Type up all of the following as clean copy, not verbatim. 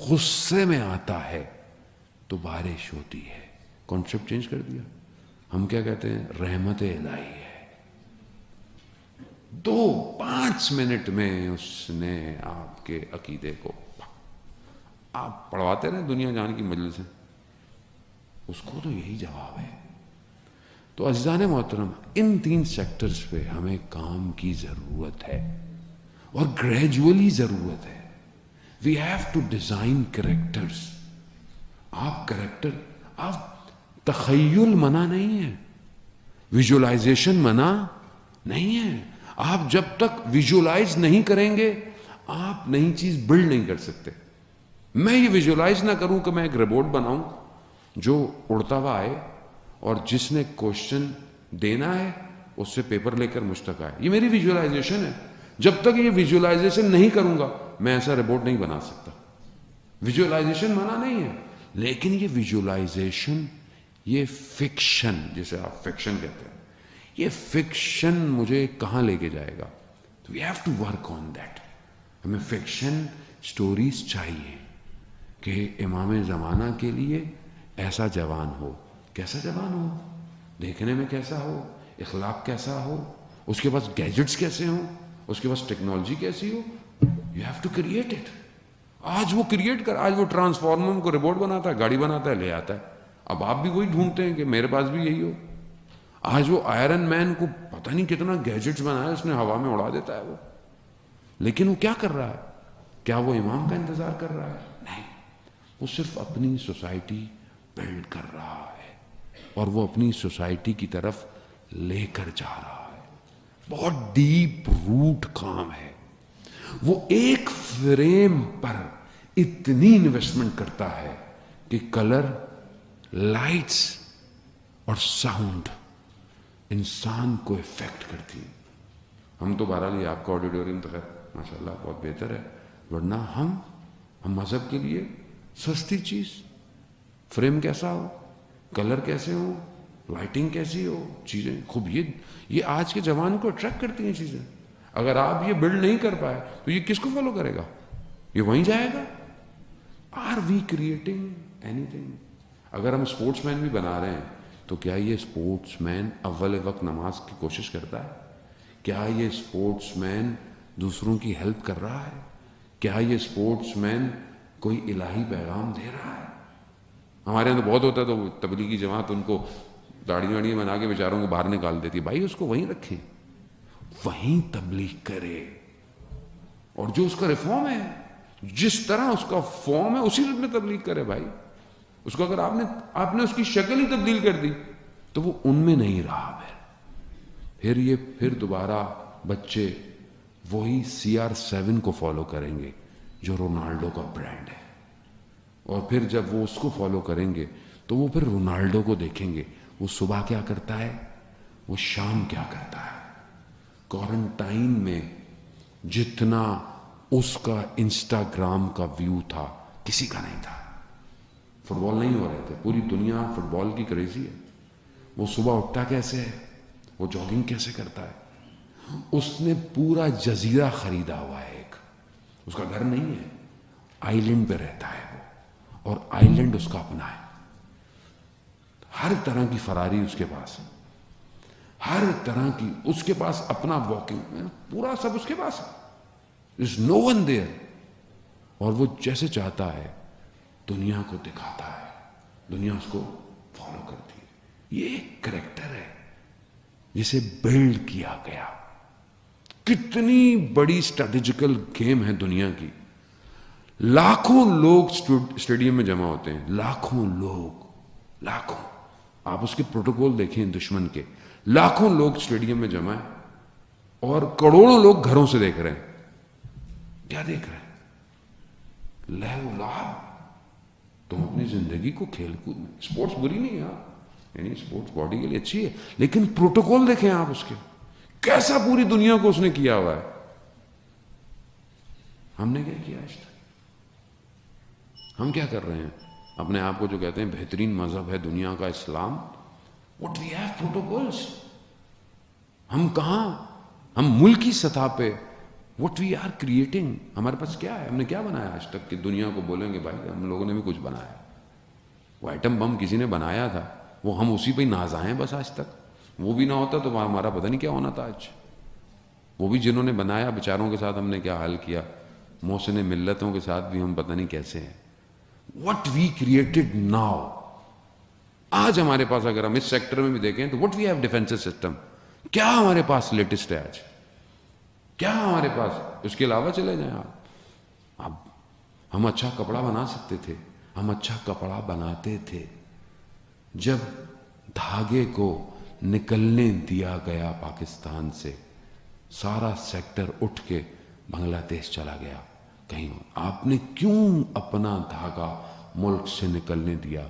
غصے میں آتا ہے تو بارش ہوتی ہے. کانسیپٹ چینج کر دیا. ہم کیا کہتے ہیں؟ رحمت الہی ہے. 2-5 منٹ میں اس نے آپ کے عقیدے کو، آپ پڑھواتے رہے دنیا جان کی مجلس سے، اس کو تو یہی جواب ہے. تو عزیزان محترم، ان 3 سیکٹرز پہ ہمیں کام کی ضرورت ہے اور گریجولی ضرورت ہے. We have to design characters. آپ تخیل منع نہیں ہے، ویژولائزیشن منع نہیں ہے. آپ جب تک ویژولائز نہیں کریں گے آپ نئی چیز بلڈ نہیں کر سکتے. میں یہ ویژولائز نہ کروں کہ میں ایک روبوٹ بناؤں جو اڑتا ہوا آئے اور جس نے کوشچن دینا ہے اس سے پیپر لے کر مجھ تک آئے. یہ میری ویژولائزیشن ہے. جب تک یہ ویژولائزیشن نہیں کروں گا میں ایسا روبوٹ نہیں بنا سکتا. ویژولائزیشن منع نہیں ہے، لیکن یہ ویژولائزیشن، یہ فکشن جسے آپ فکشن کہتے ہیں، یہ فکشن مجھے کہاں لے کے جائے گا؟ تو we have to work on that. ہمیں فکشن سٹوریز چاہیے کہ امام زمانہ کے لیے ایسا جوان ہو. کیسا جوان ہو؟ دیکھنے میں کیسا ہو، اخلاق کیسا ہو، اس کے پاس گیجٹس کیسے ہوں، اس کے پاس ٹیکنالوجی کیسی ہو. You have to create it. آج وہ کریٹ کر، آج وہ ٹرانسفارمر کو روبوٹ بناتا ہے، گاڑی بناتا ہے، لے آتا ہے. اب آپ بھی وہی ڈھونڈتے ہیں کہ میرے پاس بھی یہی ہو. آج وہ آئرن مین کو پتہ نہیں کتنا گیجٹس بنایا اس نے، ہوا میں اڑا دیتا ہے وہ. لیکن وہ کیا کر رہا ہے؟ کیا وہ امام کا انتظار کر رہا ہے؟ نہیں. وہ صرف اپنی سوسائٹی بلڈ کر رہا ہے اور وہ اپنی سوسائٹی کی طرف لے کر جا رہا ہے. بہت ڈیپ روٹ کام ہے. وہ ایک فریم پر اتنی انویسٹمنٹ کرتا ہے کہ کلر، لائٹس اور ساؤنڈ انسان کو افیکٹ کرتی. ہم تو بہرحال آپ کا آڈیٹوریم تو خیر ماشاءاللہ بہت بہتر ہے، ورنہ ہم مذہب کے لیے سستی چیز، فریم کیسا ہو، کلر کیسے ہو، لائٹنگ کیسی ہو، چیزیں خوب، یہ آج کے جوان کو اٹریکٹ کرتی ہیں چیزیں. اگر آپ یہ بلڈ نہیں کر پائے تو یہ کس کو فالو کرے گا؟ یہ وہیں جائے گا. آر وی کریٹنگ اینی تھنگ؟ اگر ہم اسپورٹس مین بھی بنا رہے ہیں تو کیا یہ اسپورٹس مین اول وقت نماز کی کوشش کرتا ہے؟ کیا یہ اسپورٹس مین دوسروں کی ہیلپ کر رہا ہے؟ کیا یہ اسپورٹس مین کوئی الہی پیغام دے رہا ہے؟ ہمارے یہاں تو بہت ہوتا ہے، تو تبلیغی جماعت ان کو داڑھی واڑی بنا کے بیچاروں کو باہر نکال دیتی ہے. بھائی اس کو وہیں رکھیں، وہیں تبلیغ کرے. اور جو اس کا ریفارم ہے، جس طرح اس کا فارم ہے اسی میں تبلیغ کرے. بھائی اس کو اگر آپ نے اس کی شکل ہی تبدیل کر دی تو وہ ان میں نہیں رہا. پھر دوبارہ بچے وہی CR7 کو فالو کریں گے جو رونالڈو کا برانڈ ہے. اور پھر جب وہ اس کو فالو کریں گے تو وہ پھر رونالڈو کو دیکھیں گے، وہ صبح کیا کرتا ہے، وہ شام کیا کرتا ہے. کوارنٹائن میں جتنا اس کا انسٹاگرام کا ویو تھا کسی کا نہیں تھا. فٹ بال نہیں ہو رہے تھے، پوری دنیا فٹ بال کی کریزی ہے. وہ صبح اٹھتا کیسے ہے، وہ جاگنگ کیسے کرتا ہے. اس نے پورا جزیرہ خریدا ہوا ہے. ایک اس کا گھر نہیں ہے، آئی لینڈ پہ رہتا ہے وہ، اور آئی لینڈ اس کا اپنا ہے. ہر طرح کی فراری اس کے پاس ہے، ہر طرح کی اس کے پاس اپنا واکنگ، پورا سب اس کے پاس ہے. There's no one there. اور وہ جیسے چاہتا ہے دنیا کو دکھاتا ہے، دنیا اس کو فالو کرتی ہے. یہ ایک کریکٹر ہے جسے بلڈ کیا گیا. کتنی بڑی اسٹریٹجیکل گیم ہے دنیا کی. لاکھوں لوگ اسٹیڈیم میں جمع ہوتے ہیں، لاکھوں لوگ، لاکھوں. آپ اس کے پروٹوکول دیکھیں دشمن کے. لاکھوں لوگ اسٹیڈیم میں جمع ہیں اور کروڑوں لوگ گھروں سے دیکھ رہے ہیں. کیا دیکھ رہے ہیں؟ لہو لعب. تم اپنی زندگی کو کھیل کود میں، اسپورٹس بری نہیں ہے، یعنی اسپورٹس باڈی کے لیے اچھی ہے، لیکن پروٹوکول دیکھیں آپ اس کے، کیسا پوری دنیا کو اس نے کیا ہوا ہے. ہم نے کیا کیا آج تک؟ ہم کیا کر رہے ہیں؟ اپنے آپ کو جو کہتے ہیں بہترین مذہب ہے دنیا کا اسلام، what we have protocols. ہم کہاں، ہم ملکی سطح پہ what we are creating. ہمارے پاس کیا ہے, ہم نے کیا بنایا آج تک کہ دنیا کو بولیں گے بھائی ہم لوگوں نے بھی کچھ بنایا. وہ ایٹم بم کسی نے بنایا تھا, وہ ہم اسی پہ ناز آئے بس آج تک. وہ بھی نہ ہوتا تو ہمارا پتہ نہیں کیا ہونا تھا آج. وہ بھی جنہوں نے بنایا بیچاروں کے ساتھ ہم نے کیا حال کیا, محسن ملتوں کے ساتھ بھی ہم پتہ نہیں کیسے ہیں. what we created now. آج ہمارے پاس اگر ہم اس سیکٹر میں بھی دیکھیں تو what we have defensive system, کیا ہمارے پاس لیٹسٹ ہے آج, کیا ہمارے پاس. اس کے علاوہ چلے جائیں آپ, اب ہم اچھا کپڑا بنا سکتے تھے, ہم اچھا کپڑا بناتے تھے. جب دھاگے کو نکلنے دیا گیا پاکستان سے, سارا سیکٹر اٹھ کے بنگلہ دیش چلا گیا. کہیں آپ نے کیوں اپنا دھاگا ملک سے نکلنے دیا؟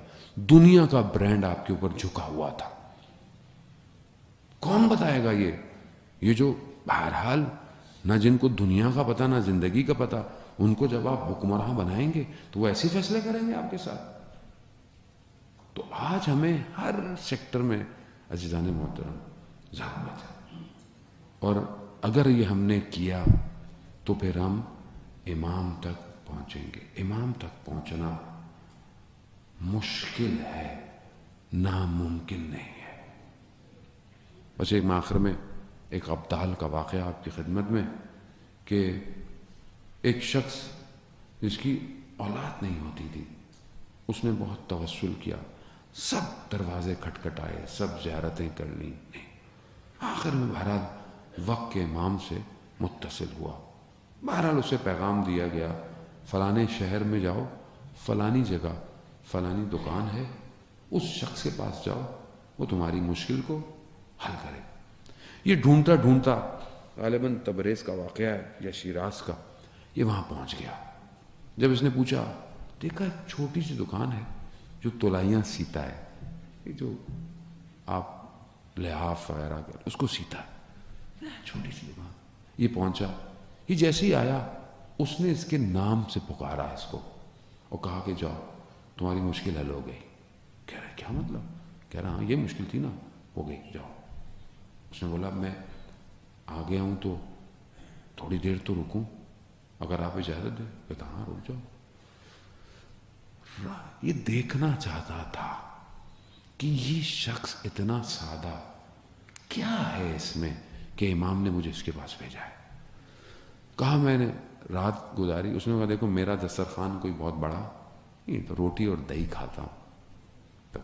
دنیا کا برانڈ آپ کے اوپر جھکا ہوا تھا. کون بتائے گا یہ جو بہرحال نہ جن کو دنیا کا پتہ نہ زندگی کا پتہ, ان کو جب آپ حکمراں بنائیں گے تو وہ ایسے فیصلے کریں گے آپ کے ساتھ. تو آج ہمیں ہر سیکٹر میں عزیزان محترم ضرورت ہے, اور اگر یہ ہم نے کیا تو پھر ہم امام تک پہنچیں گے. امام تک پہنچنا مشکل ہے, ناممکن نہیں ہے. بس ایک آخر میں ایک ابدال کا واقعہ آپ کی خدمت میں, کہ ایک شخص جس کی اولاد نہیں ہوتی تھی, اس نے بہت توسل کیا, سب دروازے کھٹکھٹائے, سب زیارتیں کر لیں, آخر میں بہرحال وقت کے امام سے متصل ہوا. بہرحال اسے پیغام دیا گیا فلانے شہر میں جاؤ, فلانی جگہ فلانی دکان ہے, اس شخص کے پاس جاؤ, وہ تمہاری مشکل کو حل کرے. یہ ڈھونڈتا ڈھونڈتا غالباً تبریز کا واقعہ ہے یا شیراز کا, یہ وہاں پہنچ گیا. جب اس نے پوچھا, دیکھا ایک چھوٹی سی دکان ہے جو تولائیاں سیتا ہے, یہ جو آپ لحاف وغیرہ اس کو سیتا ہے, چھوٹی سی دکان. یہ پہنچا, یہ جیسے ہی آیا اس نے اس کے نام سے پکارا اس کو اور کہا کہ جاؤ تمہاری مشکل حل ہو گئی. کہہ رہا کیا مطلب؟ کہہ رہا ہاں یہ مشکل تھی نا, ہو گئی, جاؤ. اس نے بولا میں آ گیا ہوں تو تھوڑی دیر تو رکوں, اگر آپ اجازت دیں. کہتا ہاں رک جاؤ. یہ دیکھنا چاہتا تھا کہ یہ شخص اتنا سادہ کیا ہے اس میں کہ امام نے مجھے اس کے پاس بھیجا ہے. کہا میں نے رات گزاری. اس نے کہا دیکھو میرا دسترخوان کوئی بہت بڑا نہیں, تو روٹی اور دہی کھاتا ہوں. تو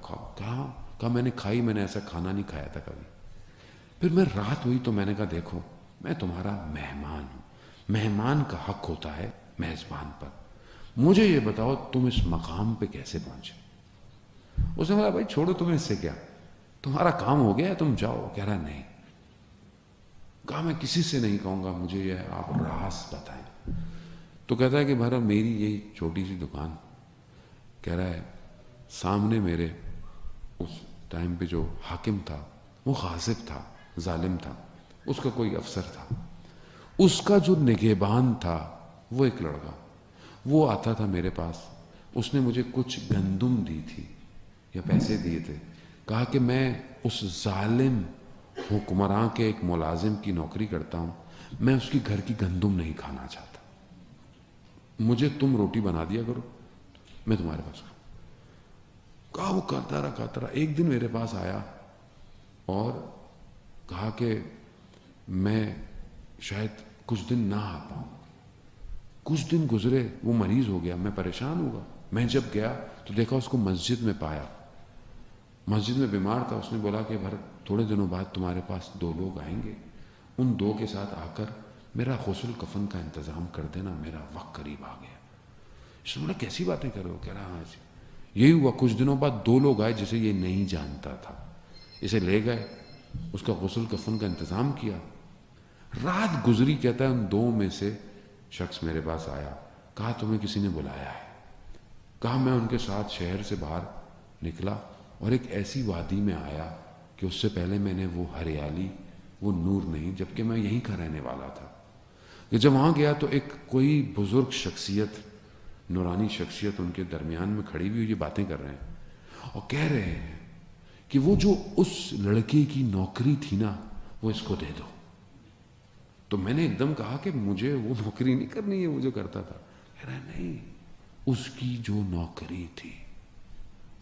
کہا میں نے کھائی, میں نے ایسا کھانا نہیں کھایا تھا کبھی. پھر میں رات ہوئی تو میں نے کہا دیکھو میں تمہارا مہمان ہوں, مہمان کا حق ہوتا ہے میزبان پر. مجھے یہ بتاؤ تم اس مقام پہ کیسے پہنچے؟ اس نے کہا بھائی چھوڑو, تمہیں اس سے کیا, تمہارا کام ہو گیا, تم جاؤ. کہہ رہا نہیں. کہا میں کسی سے نہیں کہوں گا, مجھے یہ آپ راز بتائیں. تو کہتا ہے کہ بھارا میری یہی چھوٹی سی دکان. کہہ رہا ہے سامنے میرے اس ٹائم پہ جو حاکم تھا وہ غاصب تھا, ظالم تھا, اس کا کوئی افسر تھا, اس کا جو نگہبان تھا وہ ایک لڑکا, وہ آتا تھا میرے پاس, اس نے مجھے کچھ گندم دی تھی یا پیسے دیے تھے. کہا کہ میں اس ظالم حکمراں کے ایک ملازم کی نوکری کرتا ہوں, میں اس کی گھر کی گندم نہیں کھانا چاہتا, مجھے تم روٹی بنا دیا کرو, میں تمہارے پاس کھاؤں. کہا وہ کرتا رہا. ایک دن میرے پاس آیا اور کہا کہ میں شاید کچھ دن نہ آ پاؤں. کچھ دن گزرے, وہ مریض ہو گیا, میں پریشان ہوا. میں جب گیا تو دیکھا اس کو مسجد میں پایا, مسجد میں بیمار تھا. اس نے بولا کہ تھوڑے دنوں بعد تمہارے پاس 2 لوگ آئیں گے, ان 2 کے ساتھ آ کر میرا غسل کفن کا انتظام کر دینا, میرا وقت قریب آ گیا. اس نے بولا کیسی باتیں کر رہے ہو؟ کہہ رہا ہاں ایسی. یہی ہوا, کچھ دنوں بعد 2 لوگ آئے جسے یہ نہیں جانتا تھا, اسے لے گئے, اس کا غسل کفن کا انتظام کیا. رات گزری, کہتا ہے ان 2 میں سے شخص میرے پاس آیا. کہا تمہیں کسی نے بلایا ہے؟ کہا میں ان کے ساتھ شہر سے باہر نکلا اور ایک ایسی وادی میں آیا کہ اس سے پہلے میں نے وہ ہریالی, وہ نور نہیں, جبکہ میں یہیں کا رہنے والا تھا. کہ جب وہاں گیا تو ایک کوئی بزرگ شخصیت, نورانی شخصیت ان کے درمیان میں کھڑی ہوئی, یہ باتیں کر رہے ہیں اور کہہ رہے ہیں کہ وہ جو اس لڑکے کی نوکری تھی نا وہ اس کو دے دو. تو میں نے ایک دم کہا کہ مجھے وہ نوکری نہیں کرنی ہے وہ جو کرتا تھا. کہہ رہا نہیں، اس کی جو نوکری تھی،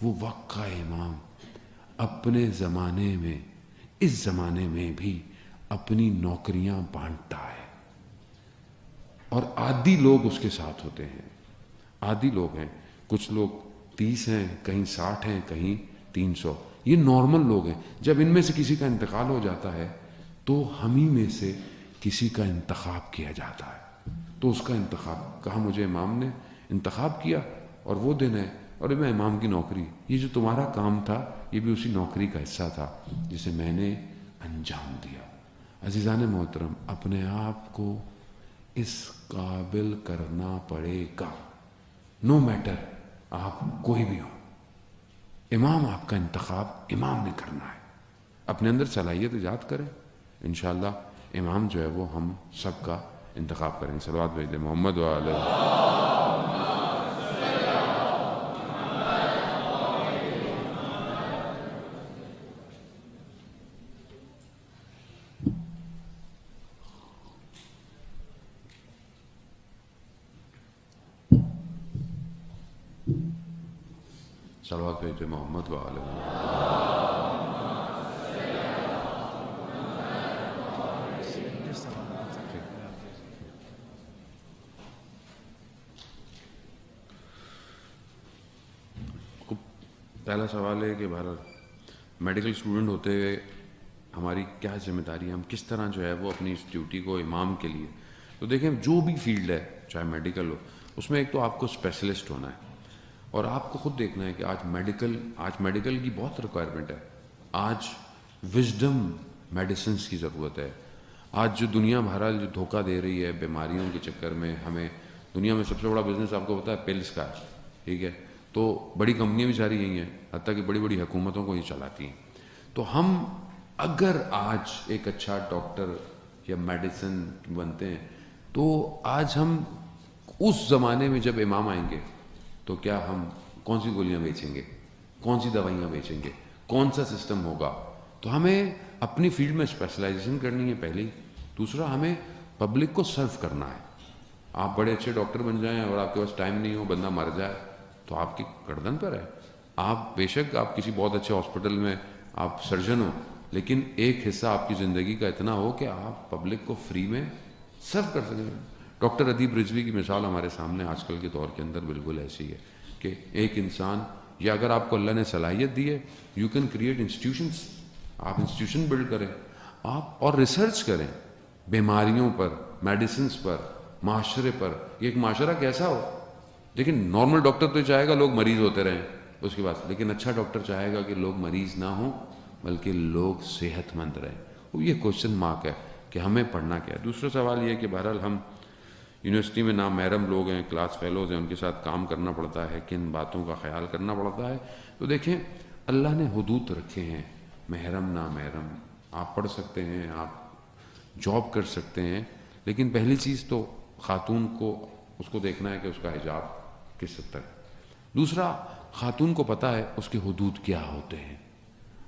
وہ وقت کا امام اپنے زمانے میں، اس زمانے میں بھی اپنی نوکریاں بانٹتا ہے. اور عادی لوگ اس کے ساتھ ہوتے ہیں، عادی لوگ ہیں. کچھ لوگ 30 ہیں، کہیں 60 ہیں، کہیں 300. یہ نارمل لوگ ہیں. جب ان میں سے کسی کا انتقال ہو جاتا ہے تو ہم ہی میں سے کسی کا انتخاب کیا جاتا ہے. تو اس کا انتخاب کہا مجھے امام نے انتخاب کیا اور وہ دن ہے، اور میں امام کی نوکری، یہ جو تمہارا کام تھا یہ بھی اسی نوکری کا حصہ تھا جسے میں نے انجام دیا. عزیزان محترم، اپنے آپ کو اس قابل کرنا پڑے گا، نو میٹر آپ کوئی بھی ہو. امام آپ کا انتخاب امام نے کرنا ہے. اپنے اندر صلاحیت ایجاد کریں، انشاءاللہ امام جو ہے وہ ہم سب کا انتخاب کریں. صلوات بھیج محمد وعلیہ. صلوات بھیج محمد وعلیہ. پہلا سوال ہے کہ بہرحال میڈیکل اسٹوڈنٹ ہوتے ہوئے ہماری کیا ذمہ داری ہے، ہم کس طرح جو ہے وہ اپنی اس ڈیوٹی کو امام کے لیے. تو دیکھیں جو بھی فیلڈ ہے چاہے میڈیکل ہو، اس میں ایک تو آپ کو اسپیشلسٹ ہونا ہے، اور آپ کو خود دیکھنا ہے کہ آج میڈیکل کی بہت ریکوائرمنٹ ہے. آج وزڈم میڈیسنس کی ضرورت ہے. آج جو دنیا بہرحال جو دھوکہ دے رہی ہے بیماریوں کے چکر میں ہمیں، دنیا میں سب سے بڑا بزنس آپ کو پتا ہے پلس کا ہے، ٹھیک ہے. تو بڑی کمپنیاں بھی ساری یہی ہیں، حتیٰ کہ بڑی بڑی حکومتوں کو یہ چلاتی ہیں. تو ہم اگر آج ایک اچھا ڈاکٹر یا میڈیسن بنتے ہیں تو آج ہم اس زمانے میں جب امام آئیں گے تو کیا ہم کون سی گولیاں بیچیں گے، کون سی دوائیاں بیچیں گے، کون سا سسٹم ہوگا. تو ہمیں اپنی فیلڈ میں اسپیشلائزیشن کرنی ہے پہلی. دوسرا ہمیں پبلک کو سرو کرنا ہے. آپ بڑے اچھے ڈاکٹر بن جائیں اور آپ کے پاس ٹائم نہیں ہو، بندہ مر جائے تو آپ کی گردن پر ہے. آپ بے شک آپ کسی بہت اچھے ہاسپٹل میں آپ سرجن ہو، لیکن ایک حصہ آپ کی زندگی کا اتنا ہو کہ آپ پبلک کو فری میں سرو کر سکیں. ڈاکٹر ادیب رضوی کی مثال ہمارے سامنے آج کل کے دور کے اندر بالکل ایسی ہے کہ ایک انسان، یا اگر آپ کو اللہ نے صلاحیت دی ہے، یو کین کریٹ انسٹیٹیوشنس. آپ انسٹیٹیوشن بلڈ کریں آپ، اور ریسرچ کریں بیماریوں پر، میڈیسنس پر، معاشرے پر. ایک معاشرہ کیسا ہو، لیکن نارمل ڈاکٹر تو چاہے گا لوگ مریض ہوتے رہیں اس کے بعد، لیکن اچھا ڈاکٹر چاہے گا کہ لوگ مریض نہ ہوں بلکہ لوگ صحت مند رہیں. وہ یہ کوشچن مارک ہے کہ ہمیں پڑھنا کیا ہے. دوسرا سوال یہ ہے کہ بہرحال ہم یونیورسٹی میں نامحرم لوگ ہیں، کلاس فیلوز ہیں، ان کے ساتھ کام کرنا پڑتا ہے، کن باتوں کا خیال کرنا پڑتا ہے. تو دیکھیں اللہ نے حدود رکھے ہیں، محرم نامحرم آپ پڑھ سکتے ہیں، آپ جاب کر سکتے ہیں، لیکن پہلی چیز تو خاتون کو اس کو دیکھنا ہے کہ اس کا حجاب کس حد تک. دوسرا خاتون کو پتہ ہے اس کے حدود کیا ہوتے ہیں،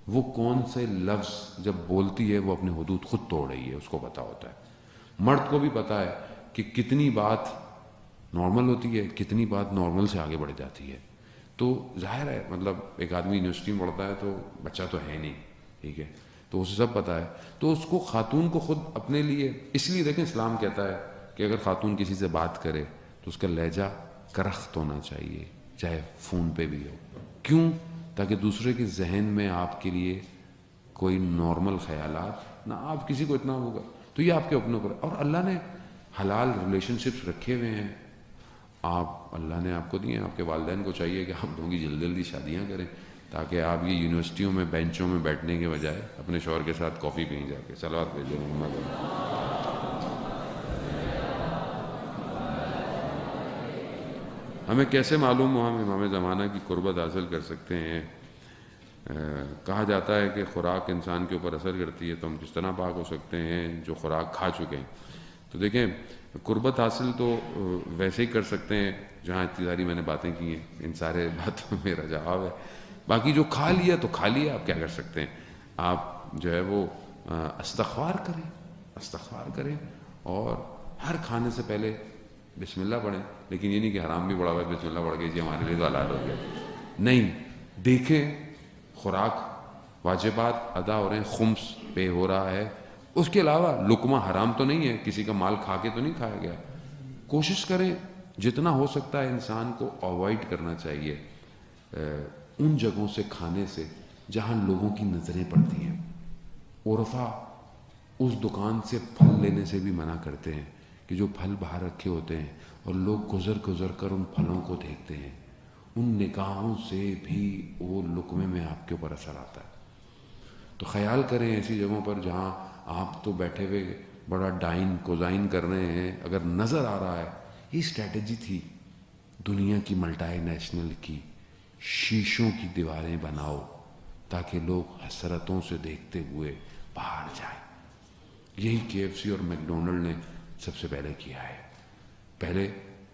وہ کون سے لفظ جب بولتی ہے وہ اپنے حدود خود توڑ رہی ہے، اس کو پتہ ہوتا ہے. مرد کو بھی پتہ ہے کہ کتنی بات نارمل ہوتی ہے، کتنی بات نارمل سے آگے بڑھ جاتی ہے. تو ظاہر ہے مطلب ایک آدمی یونیورسٹی میں پڑھتا ہے تو بچہ تو ہے نہیں، ٹھیک ہے، تو اسے سب پتہ ہے. تو اس کو خاتون کو خود اپنے لیے، اس لیے دیکھیں اسلام کہتا ہے کہ اگر خاتون کسی سے بات کرے تو اس کا لہجہ کرخت ہونا چاہیے، چاہے فون پہ بھی ہو. کیوں؟ تاکہ دوسرے کے ذہن میں آپ کے لیے کوئی نارمل خیالات نہ، آپ کسی کو اتنا ہوگا. تو یہ آپ کے اپنے اوپر. اور اللہ نے حلال ریلیشن شپس رکھے ہوئے ہیں، آپ اللہ نے آپ کو دیے ہیں. آپ کے والدین کو چاہیے کہ آپ لوگوں کی جلدی جلدی شادیاں کریں تاکہ آپ یہ یونیورسٹیوں میں بینچوں میں بیٹھنے کے بجائے اپنے شوہر کے ساتھ کافی پئیں جا کے. صلوات بھیجو محمد. ہمیں کیسے معلوم ہو ہم امام زمانہ کی قربت حاصل کر سکتے ہیں؟ کہا جاتا ہے کہ خوراک انسان کے اوپر اثر کرتی ہے، تو ہم کس طرح پاک ہو سکتے ہیں جو خوراک کھا چکے ہیں؟ تو دیکھیں قربت حاصل تو ویسے ہی کر سکتے ہیں جہاں اتنی ساری میں نے باتیں کی ہیں، ان سارے باتوں میں میرا جواب ہے. باقی جو کھا لیا تو کھا لیا، آپ کیا کر سکتے ہیں؟ آپ جو ہے وہ استغفار کریں اور ہر کھانے سے پہلے بسم اللہ پڑھیں. لیکن یہ نہیں کہ حرام بھی پڑا ہوا ہے بسم اللہ پڑھ کے جی ہمارے لیے تو حلال ہو گیا. نہیں, دیکھیں خوراک واجبات ادا ہو رہے ہیں, خمس پے ہو رہا ہے, اس کے علاوہ لقمہ حرام تو نہیں ہے, کسی کا مال کھا کے تو نہیں کھایا گیا. کوشش کریں جتنا ہو سکتا ہے انسان کو اوائڈ کرنا چاہیے ان جگہوں سے کھانے سے جہاں لوگوں کی نظریں پڑتی ہیں. عرفا اس دکان سے پھل لینے سے بھی منع کرتے ہیں کہ جو پھل باہر رکھے ہوتے ہیں اور لوگ گزر گزر کر ان پھلوں کو دیکھتے ہیں, ان نگاہوں سے بھی وہ لقمے میں آپ کے اوپر اثر آتا ہے. تو خیال کریں ایسی جگہوں پر جہاں آپ تو بیٹھے ہوئے بڑا ڈائن کوزائن کر رہے ہیں, اگر نظر آ رہا ہے. یہ اسٹریٹجی تھی دنیا کی ملٹائی نیشنل کی, شیشوں کی دیواریں بناؤ تاکہ لوگ حسرتوں سے دیکھتے ہوئے باہر جائیں. یہی KFC اور میکڈونلڈ نے سب سے پہلے کیا ہے. پہلے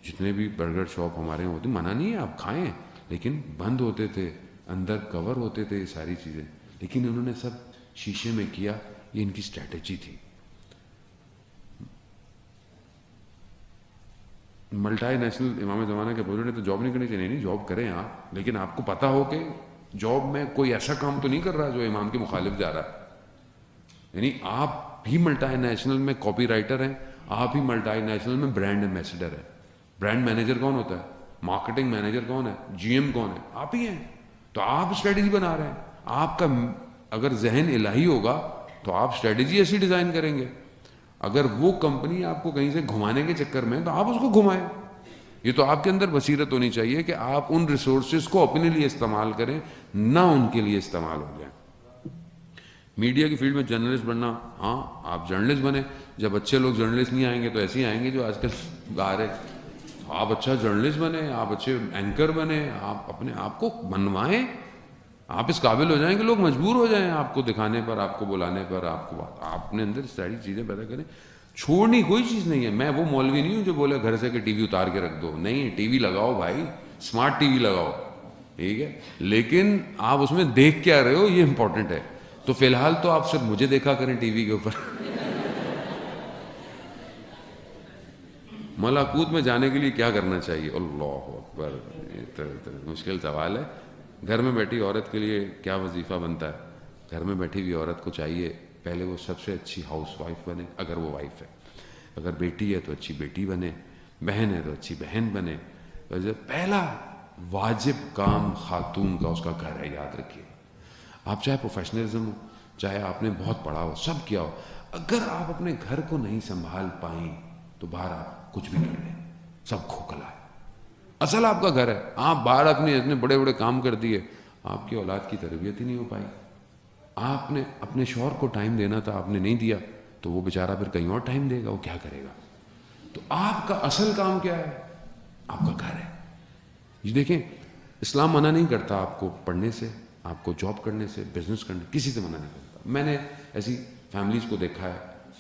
جتنے بھی برگر شاپ ہمارے یہاں ہوتے, منع نہیں ہے آپ کھائیں, لیکن بند ہوتے تھے, اندر کور ہوتے تھے یہ ساری چیزیں, لیکن انہوں نے سب شیشے میں کیا. یہ ان کی اسٹریٹجی تھی. ملٹائی نیشنل امام زمانہ کے بزرگ نے تو جاب نہیں کرنی چاہیے. نہیں, جاب کریں آپ, لیکن آپ کو پتا ہو کہ جاب میں کوئی ایسا کام تو نہیں کر رہا جو امام کے مخالف جا رہا ہے. یعنی آپ بھی ملٹائی نیشنل میں کاپی رائٹر ہیں, آپ ہی ملٹائی نیشنل میں برانڈ ایمبیسڈر ہیں. برانڈ مینیجر کون ہوتا ہے, مارکیٹنگ مینیجر کون ہے, GM کون ہے, آپ ہی ہیں. تو آپ اسٹریٹجی بنا رہے ہیں. آپ کا اگر ذہن الہی ہوگا تو آپ اسٹریٹجی ایسی ڈیزائن کریں گے. اگر وہ کمپنی آپ کو کہیں سے گھمانے کے چکر میں تو آپ اس کو گھمائیں. یہ تو آپ کے اندر بصیرت ہونی چاہیے کہ آپ ان ریسورسز کو اپنے لیے استعمال کریں, نہ ان کے لیے استعمال ہو جائیں. میڈیا کی فیلڈ میں جرنلسٹ بننا, ہاں آپ جرنلسٹ بنیں. جب اچھے لوگ جرنلسٹ نہیں آئیں گے تو ایسے ہی آئیں گے جو آج کل گا رہے. آپ اچھا جرنلسٹ بنیں, آپ اچھے اینکر بنیں, آپ اپنے آپ کو بنوائیں. آپ اس قابل ہو جائیں کہ لوگ مجبور ہو جائیں آپ کو دکھانے پر, آپ کو بلانے پر. آپ کو آپ اپنے اندر ساری چیزیں پیدا کریں. چھوڑنی کوئی چیز نہیں ہے. میں وہ مولوی نہیں ہوں جو بولے گھر سے کہ ٹی وی اتار کے رکھ دو. نہیں, ٹی وی لگاؤ بھائی, اسمارٹ ٹی وی لگاؤ, ٹھیک ہے, لیکن آپ اس میں دیکھ کیا رہے ہو یہ امپورٹنٹ ہے. تو فی الحال تو آپ صرف مجھے دیکھا کریں ٹی وی کے اوپر. ملاکوت میں جانے کے لیے کیا کرنا چاہیے؟ اللہ اکبر, مشکل سوال ہے. گھر میں بیٹھی عورت کے لیے کیا وظیفہ بنتا ہے؟ گھر میں بیٹھی ہوئی عورت کو چاہیے پہلے وہ سب سے اچھی ہاؤس وائف بنے, اگر وہ وائف ہے. اگر بیٹی ہے تو اچھی بیٹی بنے, بہن ہے تو اچھی بہن بنے. پہلا واجب کام خاتون کا اس کا گھر ہے, یاد رکھیے. آپ چاہے پروفیشنلزم ہو, چاہے آپ نے بہت پڑھا ہو, سب کیا ہو, اگر آپ اپنے گھر کو نہیں سنبھال پائیں تو باہر آپ کچھ بھی کر لیں, سب کھوکھلا ہے. اصل آپ کا گھر ہے. آپ باہر اپنے اتنے بڑے بڑے کام کر دیے, آپ کی اولاد کی تربیت ہی نہیں ہو پائی. آپ نے اپنے شوہر کو ٹائم دینا تھا, آپ نے نہیں دیا, تو وہ بیچارہ پھر کہیں اور ٹائم دے گا, وہ کیا کرے گا؟ تو آپ کا اصل کام کیا ہے؟ آپ کا گھر ہے. یہ دیکھیں, اسلام منع نہیں کرتا آپ کو پڑھنے سے, آپ کو جاب کرنے سے, بزنس کرنے, کسی سے منع نہیں کرتا. میں نے ایسی فیملیز کو دیکھا ہے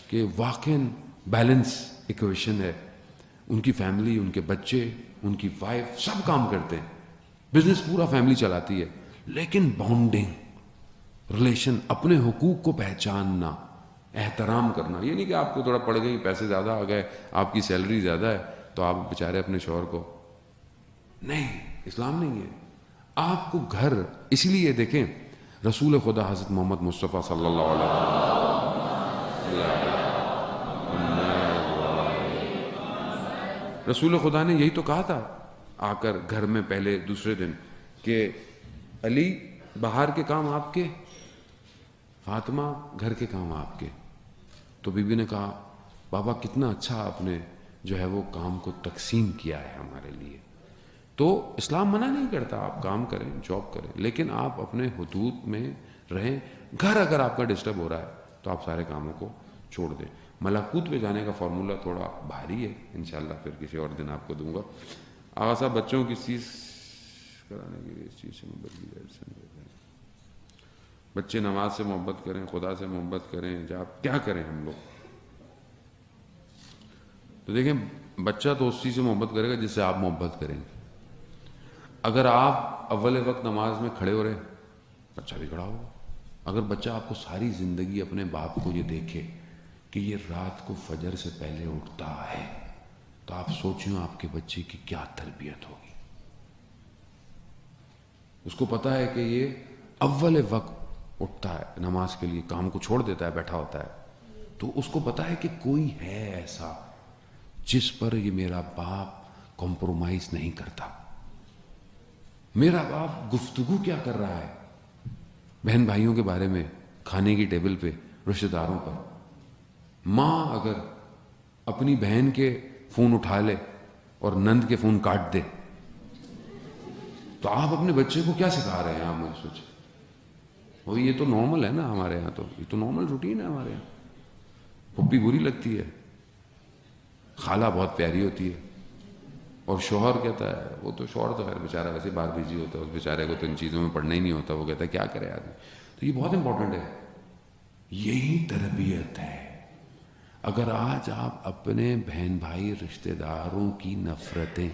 کہ واقعاً بیلنس ایکویشن ہے. ان کی فیملی, ان کے بچے, ان کی وائف سب کام کرتے ہیں, بزنس پورا فیملی چلاتی ہے, لیکن بانڈنگ, ریلیشن, اپنے حقوق کو پہچاننا, احترام کرنا. یہ نہیں کہ آپ کو تھوڑا پڑ گئی, پیسے زیادہ آ گئے, آپ کی سیلری زیادہ ہے تو آپ بیچارے اپنے شوہر کو, نہیں, اسلام نہیں ہے. آپ کو گھر, اسی لیے دیکھیں رسول خدا حضرت محمد مصطفیٰ صلی اللہ علیہ وسلم, رسول خدا نے یہی تو کہا تھا آ کر گھر میں پہلے دوسرے دن کہ علی باہر کے کام آپ کے, فاطمہ گھر کے کام آپ کے. تو بی بی نے کہا بابا کتنا اچھا آپ نے جو ہے وہ کام کو تقسیم کیا ہے ہمارے لیے. تو اسلام منع نہیں کرتا, آپ کام کریں, جاب کریں, لیکن آپ اپنے حدود میں رہیں. گھر اگر آپ کا ڈسٹرب ہو رہا ہے تو آپ سارے کاموں کو چھوڑ دیں. ملاکوت پہ جانے کا فارمولہ تھوڑا بھاری ہے, انشاءاللہ پھر کسی اور دن آپ کو دوں گا. آغا صاحب, بچوں کی چیز کرانے کے لیے اس چیز سے محبت کی جائے. بچے نماز سے محبت کریں, خدا سے محبت کریں, جب کیا کریں ہم لوگ؟ تو دیکھیں, بچہ تو اس چیز سے محبت کرے گا جس سے آپ محبت کریں گے. اگر آپ اول وقت نماز میں کھڑے ہو رہے, بچہ بھی کھڑا ہوگا. اگر بچہ آپ کو ساری زندگی اپنے باپ کو یہ دیکھے کہ یہ رات کو فجر سے پہلے اٹھتا ہے، تو آپ سوچیں آپ کے بچے کی کیا تربیت ہوگی. اس کو پتا ہے کہ یہ اول وقت اٹھتا ہے نماز کے لیے، کام کو چھوڑ دیتا ہے، بیٹھا ہوتا ہے، تو اس کو پتا ہے کہ کوئی ہے ایسا جس پر یہ میرا باپ کمپرومائز نہیں کرتا. میرا باپ گفتگو کیا کر رہا ہے بہن بھائیوں کے بارے میں، کھانے کی ٹیبل پہ، رشتہ داروں پر. ماں اگر اپنی بہن کے فون اٹھا لے اور نند کے فون کاٹ دے تو آپ اپنے بچے کو کیا سکھا رہے ہیں؟ آپ مجھے سوچیں. وہ یہ تو نارمل ہے نا ہمارے یہاں، تو یہ تو نارمل روٹین ہے ہمارے یہاں. پھپھی بری لگتی ہے، خالہ بہت پیاری ہوتی ہے، اور شوہر کہتا ہے، وہ تو شوہر تو خیر بیچارہ ویسے باہر بزی ہوتا ہے، اس بیچارے کو تو ان چیزوں میں پڑھنا ہی نہیں ہوتا، وہ کہتا ہے کیا کرے آدمی. تو یہ بہت امپورٹنٹ ہے. یہی تربیت ہے. اگر آج آپ اپنے بہن بھائی رشتہ داروں کی نفرتیں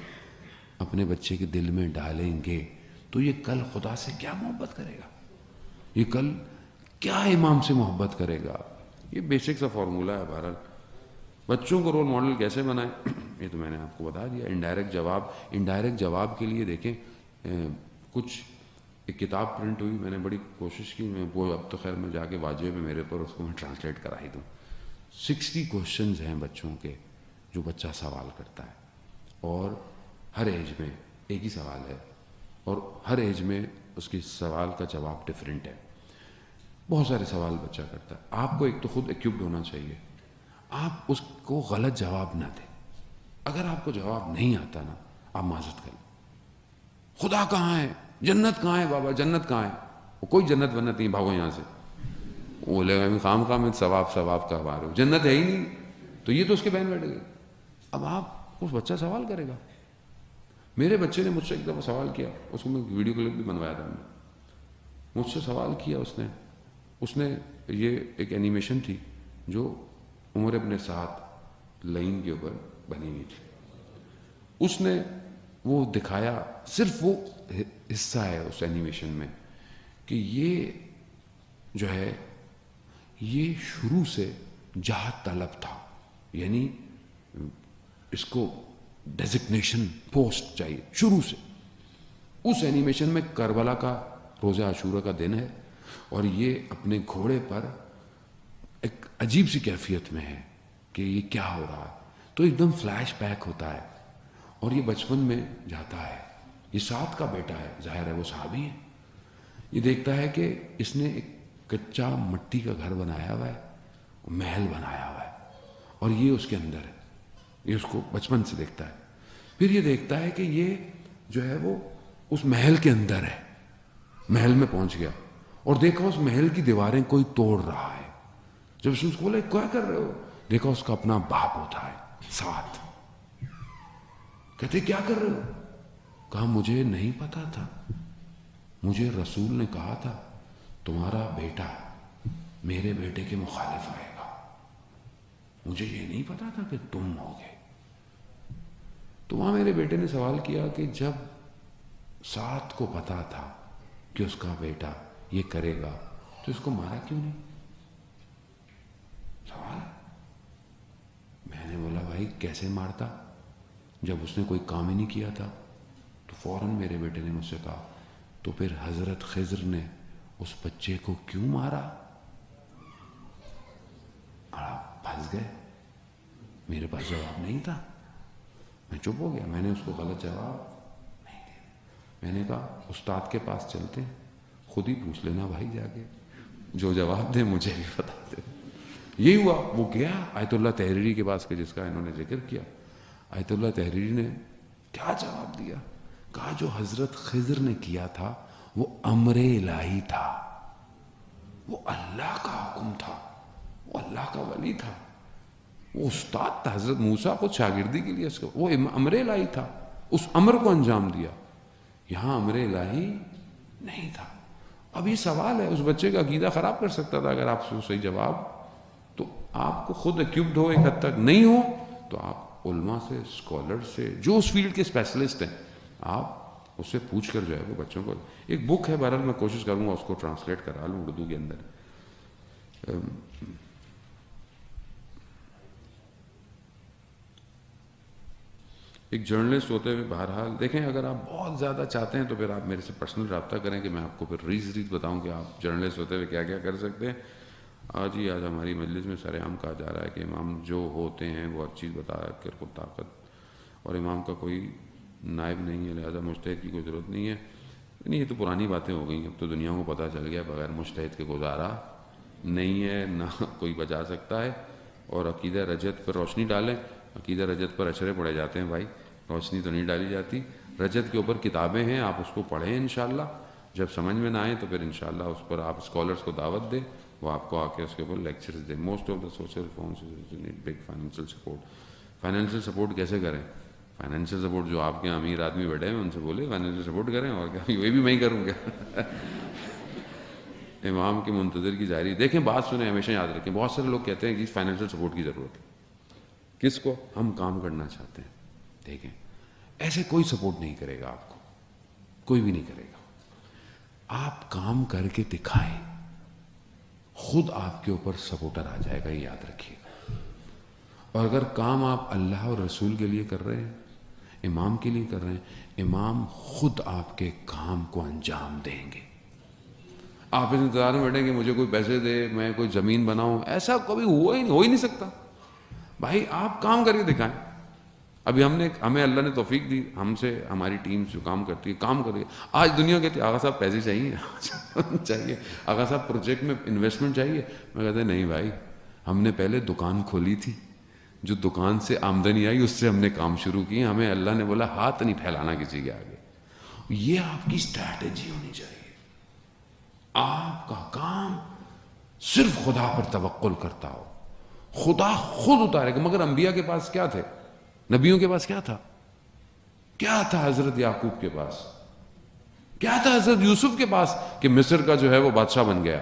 اپنے بچے کے دل میں ڈالیں گے تو یہ کل خدا سے کیا محبت کرے گا؟ یہ کل کیا امام سے محبت کرے گا؟ یہ بیسک سا فارمولہ ہے. بہرحال بچوں کو رول ماڈل کیسے بنائیں یہ تو میں نے آپ کو بتا دیا. انڈائریکٹ جواب کے لیے دیکھیں کچھ ایک کتاب پرنٹ ہوئی، میں نے بڑی کوشش کی، میں وہ اب تو خیر میں جا کے واجب ہے میرے پر، اس کو میں ٹرانسلیٹ کرا ہی دوں. 60 کوشچنز ہیں بچوں کے جو بچہ سوال کرتا ہے، اور ہر ایج میں ایک ہی سوال ہے، اور ہر ایج میں اس کے سوال کا جواب ڈفرینٹ ہے. بہت سارے سوال بچہ کرتا ہے. آپ کو ایک تو خود ایکوپڈ ہونا چاہیے، آپ اس کو غلط جواب نہ دیں. اگر آپ کو جواب نہیں آتا نا، آپ معذرت کریں. خدا کہاں ہے؟ جنت کہاں ہے بابا؟ جنت کہاں ہے؟ وہ کوئی جنت ونت نہیں، بھاگو یہاں سے. وہ لے گا خام میں ثواب کا بار ہو، جنت ہے ہی نہیں. تو یہ تو اس کے بہن بیٹھ گئے. اب آپ اس بچہ سوال کرے گا. میرے بچے نے مجھ سے ایک دفعہ سوال کیا، اس کو میں ویڈیو کلپ بھی بنوایا تھا. مجھ سے سوال کیا اس نے یہ ایک اینیمیشن تھی جو عمر ابن سعد لائن کے اوپر بنی ہوئی تھی. اس نے وہ دکھایا، صرف وہ حصہ ہے اس اینیمیشن میں کہ یہ جو ہے یہ شروع سے جہاد طلب تھا، یعنی اس کو ڈیزگنیشن پوسٹ چاہیے شروع سے. اس اینیمیشن میں کربلا کا روزہ عاشورہ کا دن ہے، اور یہ اپنے گھوڑے پر ایک عجیب سی کیفیت میں ہے کہ یہ کیا ہو رہا ہے. تو ایک دم فلیش بیک ہوتا ہے، اور یہ بچپن میں جاتا ہے. یہ سعد کا بیٹا ہے، ظاہر ہے وہ صحابی ہے. یہ دیکھتا ہے کہ اس نے ایک کچا مٹی کا گھر بنایا ہوا ہے، محل بنایا ہوا ہے، اور یہ اس کے اندر ہے. یہ اس کو بچپن سے دیکھتا ہے. پھر یہ دیکھتا ہے کہ یہ جو ہے وہ اس محل کے اندر ہے. محل میں پہنچ گیا اور دیکھا اس محل کی دیواریں کوئی توڑ رہا ہے. جب اس کو بولا کیا کر رہے ہو، دیکھا اس کا اپنا باپ ہوتا ہے ساتھ. کہتے کیا کر رہے ہو؟ کہا مجھے نہیں پتا تھا، مجھے رسول نے کہا تھا تمہارا بیٹا میرے بیٹے کے مخالف آئے گا، مجھے یہ نہیں پتا تھا کہ تم ہوگے. تو وہاں میرے بیٹے نے سوال کیا کہ جب سعد کو پتا تھا کہ اس کا بیٹا یہ کرے گا تو اس کو مارا کیوں نہیں؟ سوال. میں نے بولا بھائی کیسے مارتا، جب اس نے کوئی کام ہی نہیں کیا تھا. تو فوراً میرے بیٹے نے مجھ سے کہا تو پھر حضرت خضر نے اس بچے کو کیوں مارا؟ پھنس گئے. میرے پاس جواب نہیں تھا، میں چپ ہو گیا. میں نے اس کو غلط جواب نہیں دیا. میں نے کہا استاد کے پاس چلتے ہیں، خود ہی پوچھ لینا بھائی جا کے، جو جواب دے مجھے بھی بتا دے. یہی ہوا. وہ گیا آیت اللہ تحریری کے پاس، جس کا انہوں نے ذکر کیا. آیت اللہ تحریری نے کیا جواب دیا؟ کہا جو حضرت خضر نے کیا تھا وہ امر الہی تھا، وہ اللہ کا حکم تھا، وہ اللہ کا ولی تھا، وہ استاد تھا. حضرت موسیٰ خود شاگردی کے لیے اس کو، وہ امر الہی تھا، اس امر کو انجام دیا. یہاں امر الہی نہیں تھا. اب یہ سوال ہے، اس بچے کا عقیدہ خراب کر سکتا تھا اگر آپ سے صحیح جواب. تو آپ کو خود ایکوپڈ ہو، ایک حد تک نہیں ہو تو آپ علماء سے، اسکالر سے، جو اس فیلڈ کے اسپیشلسٹ ہیں، آپ اس سے پوچھ کر جو ہے وہ بچوں کو. ایک بک ہے، بہرحال میں کوشش کروں گا اس کو ٹرانسلیٹ کرا لوں اردو کے اندر. ایک جرنلسٹ ہوتے ہوئے بہرحال دیکھیں، اگر آپ بہت زیادہ چاہتے ہیں تو پھر آپ میرے سے پرسنل رابطہ کریں کہ میں آپ کو پھر ریز بتاؤں کہ آپ جرنلسٹ ہوتے ہوئے کیا کیا کر سکتے ہیں. آج ہماری مجلس میں سر عام کہا جا رہا ہے کہ امام جو ہوتے ہیں وہ ہر چیز بتا کر کو طاقت، اور امام کا کوئی نائب نہیں ہے، لہذا مجتہد کی کوئی ضرورت نہیں ہے. نہیں، یہ تو پرانی باتیں ہو گئیں، اب تو دنیا کو پتہ چل گیا بغیر مجتہد کے گزارا نہیں ہے، نہ کوئی بچا سکتا ہے. اور عقیدہ رجت پر روشنی ڈالیں. عقیدہ رجت پر اشرے پڑے جاتے ہیں بھائی، روشنی تو نہیں ڈالی جاتی. رجت کے اوپر کتابیں ہیں، آپ اس کو پڑھیں انشاءاللہ. جب سمجھ میں نہ آئے تو پھر انشاءاللہ اس پر آپ اسکالرس کو دعوت دیں، وہ آپ کو آ کے اس کے اوپر لیکچرز دیں. Most of the social farms need big financial support. Financial support کیسے کریں؟ فائنینشیل سپورٹ جو آپ کے امیر آدمی بیٹھے ہیں ان سے بولے فائنینشیل سپورٹ کریں، اور کیا یہ بھی میں ہی کروں گا. امام کے منتظر کی ظاہری دیکھیں، بات سنیں، ہمیشہ یاد رکھیں. بہت سارے لوگ کہتے ہیں کہ فائنینشیل سپورٹ کی ضرورت ہے. کس کو؟ ہم کام کرنا چاہتے ہیں. دیکھیں، ایسے کوئی سپورٹ نہیں کرے گا آپ کو، کوئی بھی نہیں کرے گا. آپ کام کر کے دکھائیں، خود آپ کے اوپر سپورٹر آ جائے گا، یہ یاد رکھیے گا. اور اگر کام آپ اللہ اور رسول کے لیے کر رہے ہیں، امام کے لیے کر رہے ہیں، امام خود آپ کے کام کو انجام دیں گے. آپ اس انتظار میں بیٹھیں کہ مجھے کوئی پیسے دے، میں کوئی زمین بناؤں، ایسا کبھی ہو ہی نہیں سکتا. بھائی آپ کام کر کے دکھائیں. ابھی ہمیں اللہ نے توفیق دی، ہم سے ہماری ٹیم جو کام کرتی ہے کام کر رہی ہے. آج دنیا کہتی ہے آغا صاحب پیسے چاہیے آغا صاحب پروجیکٹ میں انویسٹمنٹ چاہیے. میں کہتے ہیں نہیں بھائی، ہم نے پہلے دکان کھولی تھی، جو دکان سے آمدنی آئی اس سے ہم نے کام شروع کی. ہمیں اللہ نے بولا ہاتھ نہیں پھیلانا کسی کے آگے. یہ آپ کی اسٹریٹجی ہونی چاہیے. آپ کا کام صرف خدا پر توکل کرتا ہو، خدا خود اتارے گا. مگر انبیاء کے پاس کیا تھے؟ نبیوں کے پاس کیا تھا؟ کیا تھا حضرت یعقوب کے پاس؟ کیا تھا حضرت یوسف کے پاس کہ مصر کا جو ہے وہ بادشاہ بن گیا؟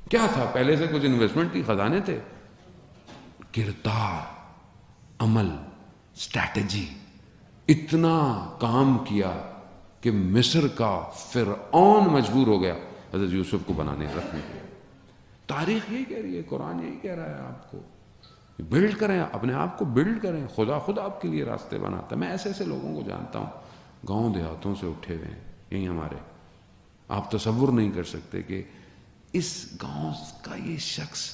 کیا تھا؟ پہلے سے کچھ انویسٹمنٹ تھی، خزانے تھے. کردار، عمل، اسٹریٹجی، اتنا کام کیا کہ مصر کا فرعون مجبور ہو گیا حضرت یوسف کو بنانے رکھنے کے لیے. تاریخ یہی کہہ رہی ہے، قرآن یہی کہہ رہا ہے آپ کو. بلڈ کریں، اپنے آپ کو بلڈ کریں. خدا خود آپ کے لیے راستے بناتا ہے. میں ایسے ایسے لوگوں کو جانتا ہوں، گاؤں دیہاتوں سے اٹھے ہوئے ہیں یہی ہمارے. آپ تصور نہیں کر سکتے کہ اس گاؤں کا یہ شخص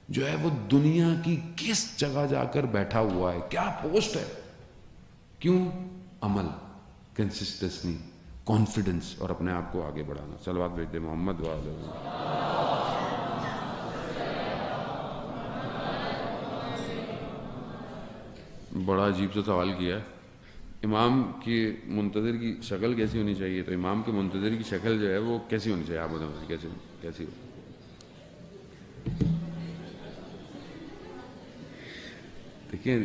جو ہے وہ دنیا کی کس جگہ جا کر بیٹھا ہوا ہے، کیا پوسٹ ہے. کیوں؟ عمل، کنسسٹنسی، کانفیڈنس، اور اپنے آپ کو آگے بڑھانا. صلوات بھیج دے محمد وعلیہ وسلم. بڑا عجیب سے سوال کیا ہے. امام کی منتظر کی شکل کیسی ہونی چاہیے؟ تو امام کے منتظر کی شکل جو ہے وہ کیسی ہونی چاہیے؟ آپ بتائیں کیسی ہو؟ دیکھیں،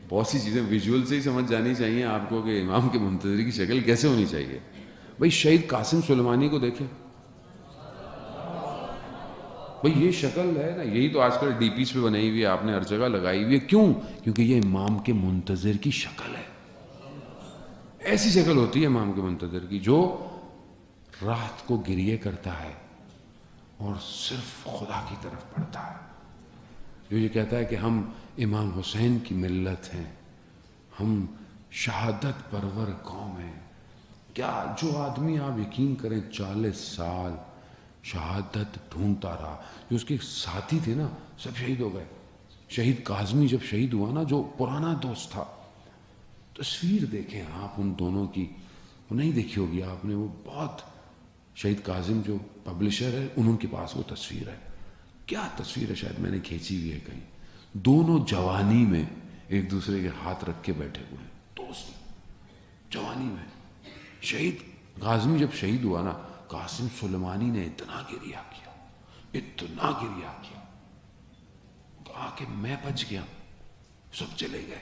بہت سی چیزیں ویژول سے ہی سمجھ جانی چاہیے آپ کو کہ امام کے منتظر کی شکل کیسے ہونی چاہیے. بھائی شہید قاسم سلیمانی کو دیکھیں، بھئی یہ شکل ہے نا، یہی تو آج کل ڈی پیز پہ بنائی ہوئی ہے، آپ نے ہر جگہ لگائی ہوئی ہے. کیوں؟ کیونکہ یہ امام کے منتظر کی شکل ہے. ایسی شکل ہوتی ہے امام کے منتظر کی جو رات کو گریے کرتا ہے اور صرف خدا کی طرف پڑھتا ہے، جو یہ کہتا ہے کہ ہم امام حسین کی ملت ہیں، ہم شہادت پرور قوم ہیں. کیا جو آدمی، آپ یقین کریں 40 سال شہادت ڈھونڈتا رہا، جو اس کے ساتھی تھے نا سب شہید ہو گئے. شہید کاظمی جب شہید ہوا نا، جو پرانا دوست تھا، تصویر دیکھیں آپ ان دونوں کی، وہ نہیں دیکھی ہوگی آپ نے، وہ بہت، شہید کاظم جو پبلشر ہے ان کے پاس وہ تصویر ہے. کیا تصویر ہے، شاید میں نے کھینچی ہوئی ہے کہیں. دونوں جوانی میں ایک دوسرے کے ہاتھ رکھ کے بیٹھے ہوئے ہیں، دوست جوانی میں. شہید کاظمی جب شہید ہوا نا، قاسم سلیمانی نے اتنا گریہ کیا، کہا کہ میں بچ گیا، سب چلے گئے.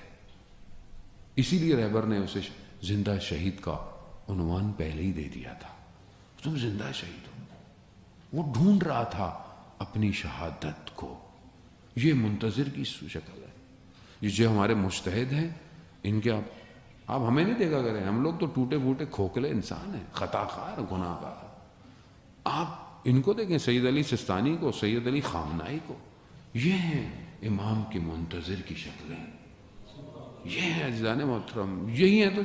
اسی لیے رہبر نے اسے زندہ شہید کا عنوان پہلے ہی دے دیا تھا. تم زندہ شہید ہو. وہ ڈھونڈ رہا تھا اپنی شہادت کو. یہ منتظر کی شکل ہے. یہ جو ہمارے مجتہد ہیں، ان کے آپ ہمیں نہیں دیکھا کریں، ہم لوگ تو ٹوٹے پھوٹے کھوکھلے انسان ہیں، خطا خار، گناہ گار. آپ ان کو دیکھیں، سید علی سستانی کو، سید علی خامنائی کو. یہ ہیں امام کے منتظر کی شکلیں. یہ ہے عزیزان محترم، یہی ہے تو